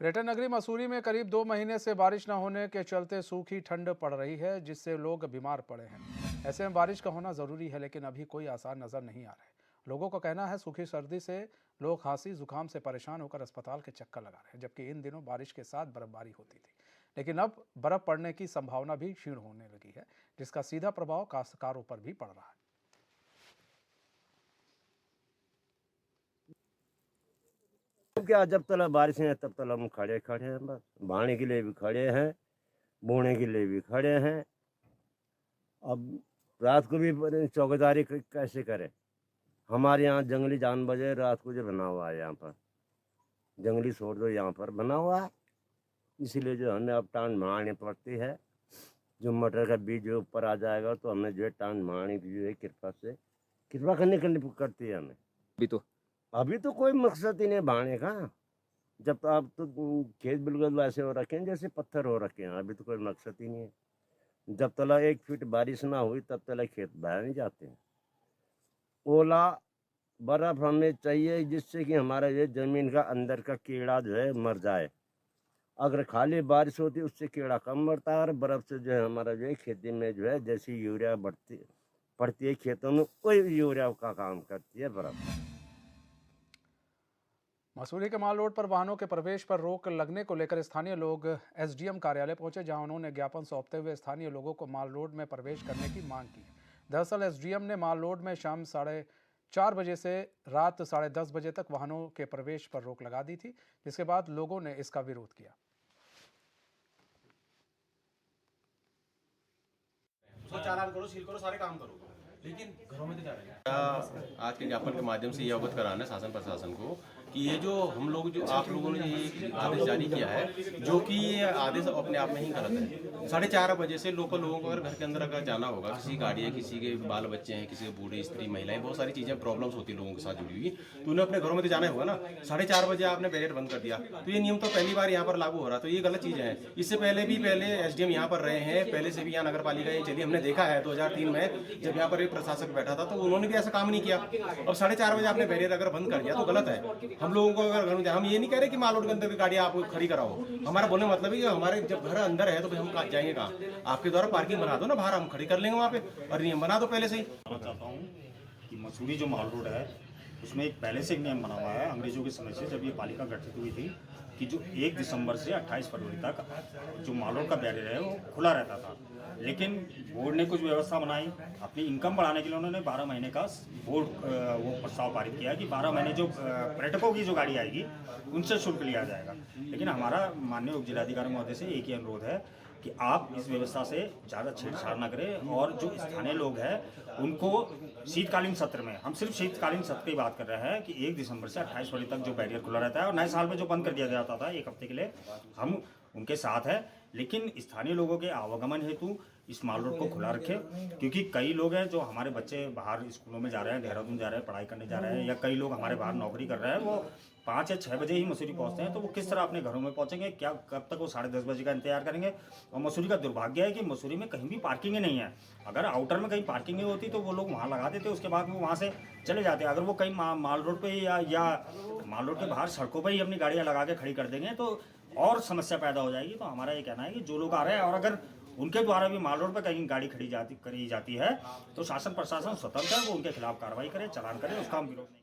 पर्यटन नगरी मसूरी में करीब 2 महीने से बारिश न होने के चलते सूखी ठंड पड़ रही है, जिससे लोग बीमार पड़े हैं। ऐसे में बारिश का होना जरूरी है, लेकिन अभी कोई आसार नजर नहीं आ रहे। लोगों का कहना है सूखी सर्दी से लोग खांसी जुकाम से परेशान होकर अस्पताल के चक्कर लगा रहे हैं, जबकि इन दिनों बारिश के साथ बर्फबारी होती थी। लेकिन अब बर्फ पड़ने की संभावना भी क्षीण होने लगी है, जिसका सीधा प्रभाव काश्तकारों पर भी पड़ रहा है। तो क्या, जब तक बारिश है तब तक हम खड़े खड़े हैं, बस बाने के लिए भी खड़े हैं, बोने के लिए भी खड़े हैं। अब रात को भी चौकीदारी कैसे करें? हमारे यहाँ जंगली जानवर है, रात को जो बना हुआ है यहाँ पर जंगली छोड़ दो, यहाँ पर बना हुआ है। इसीलिए जो हमें अब टांड मारनी पड़ती है। जो मटर का बीज जो ऊपर आ जाएगा तो हमें जो है टांड मारनी की जो है कृपा करनी करती है हमें। अभी तो कोई मकसद ही नहीं भाने का। जब तो अब तो खेत बिल्कुल वैसे हो रखे हैं जैसे पत्थर हो रखे हैं, अभी तो कोई मकसद ही नहीं है। जब तक 1 फीट बारिश ना हुई तब तक खेत बह नहीं जाते हैं। ओला बर्फ हमें चाहिए, जिससे कि हमारा ये जमीन का अंदर का कीड़ा जो है मर जाए। अगर खाली बारिश होती उससे कीड़ा कम मरता है, और बर्फ से जो है हमारा जो है खेती में जो है जैसी यूरिया पड़ती है खेतों में, वही यूरिया का काम करती है बर्फ। मसूरी के माल रोड पर वाहनों के प्रवेश पर रोक लगने को लेकर स्थानीय लोग एसडीएम कार्यालय पहुंचे, जहां उन्होंने ज्ञापन सौंपते हुए स्थानीय लोगों को माल रोड में प्रवेश करने की मांग की है। दरअसल एसडीएम ने माल रोड में शाम 4:30 से रात 10:30 बजे तक वाहनों के प्रवेश पर रोक लगा दी थी, जिसके बाद लोगों ने इसका विरोध किया। चालान करो, सील करो, सारे काम करो, लेकिन घरों में तो जा रहे हैं। आज के ज्ञापन के माध्यम से ये अवगत कराना है शासन प्रशासन को कि ये जो हम लोग जो आप लोगों ने ये आदेश जारी किया है, जो कि ये आदेश अपने आप में ही गलत है। 4:30 बजे से लोकल लोगों को अगर घर के अंदर अगर जाना होगा, किसी गाड़ी है, किसी के बाल बच्चे हैं, किसी के बूढ़े स्त्री महिलाएं, बहुत सारी चीजें प्रॉब्लम्स होती है लोगों के साथ जुड़ी हुई, तो उन्हें अपने घरों में तो जाना होगा ना। 4:30 बजे आपने बैरियर बंद कर दिया, तो ये नियम तो पहली बार यहाँ पर लागू हो रहा, तो ये गलत चीज है। इससे पहले एसडीएम यहाँ पर रहे हैं, पहले से भी यहाँ नगर पालिका ये चलिए, हमने देखा है 2003 में जब यहाँ पर एक प्रशासक बैठा था तो उन्होंने भी ऐसा काम नहीं किया। अब 4:30 बजे आपने बैरियर अगर बंद कर दिया तो गलत है। हम लोगों को अगर हम ये नहीं कह रहे कि माल रोड के अंदर की गाड़ी आप खड़ी कराओ, हमारा बोलने मतलब है कि हमारे जब घर अंदर है तो फिर हम जाएंगे कहाँ? आपके द्वारा पार्किंग बना दो ना बाहर, हम खड़ी कर लेंगे वहाँ पे, और नियम बना दो पहले से ही। मैं चाहता हूँ कि मसूरी जो माल रोड है उसमें एक पहले से एक नियम बना हुआ है अंग्रेजों के समय से, जब ये पालिका गठित हुई थी, कि जो 1 दिसंबर से 28 फरवरी तक जो माल रोड का बैरियर है वो खुला रहता था। लेकिन बोर्ड ने कुछ व्यवस्था बनाई, अपनी इनकम बढ़ाने के लिए उन्होंने 12 महीने का बोर्ड वो प्रस्ताव पारित किया कि 12 महीने जो पर्यटकों की जो गाड़ी आएगी उनसे शुल्क लिया जाएगा। लेकिन हमारा माननीय उप जिलाधिकारी महोदय से एक ही अनुरोध है कि आप इस व्यवस्था से ज़्यादा छेड़छाड़ न करें, और जो स्थानीय लोग हैं उनको शीतकालीन सत्र में, हम सिर्फ शीतकालीन सत्र की बात कर रहे हैं कि 1 दिसंबर से 28 फरवरी तक जो बैरियर खुला रहता है, और नए साल में जो बंद कर दिया जाता था 1 हफ्ते के लिए, हम उनके साथ हैं। लेकिन स्थानीय लोगों के आवागमन हेतु इस माल रोड को खुला रखें, क्योंकि कई लोग हैं जो हमारे बच्चे बाहर स्कूलों में जा रहे हैं, देहरादून जा रहे हैं, पढ़ाई करने जा रहे हैं, या कई लोग हमारे बाहर नौकरी कर रहे हैं, वो 5 या 6 बजे ही मसूरी पहुंचते हैं, तो वो किस तरह अपने घरों में पहुंचेंगे? क्या कब तक वो 10:30 बजे का इंतजार करेंगे? और मसूरी का दुर्भाग्य है कि मसूरी में कहीं भी पार्किंग नहीं है। अगर आउटर में कहीं पार्किंग होती तो वो लोग वहाँ लगा देते, उसके बाद वो वहाँ से चले जाते। अगर वो कहीं माल रोड पर या माल रोड के बाहर सड़कों पर ही अपनी गाड़ियाँ लगा के खड़ी कर देंगे तो और समस्या पैदा हो जाएगी। तो हमारा ये कहना है कि जो लोग आ रहे हैं और अगर उनके द्वारा भी माल रोड पर कहीं गाड़ी करी जाती है तो शासन प्रशासन स्वतंत्र है, वो उनके खिलाफ कार्रवाई करे, चालान करे, उसका हम विरोध नहीं।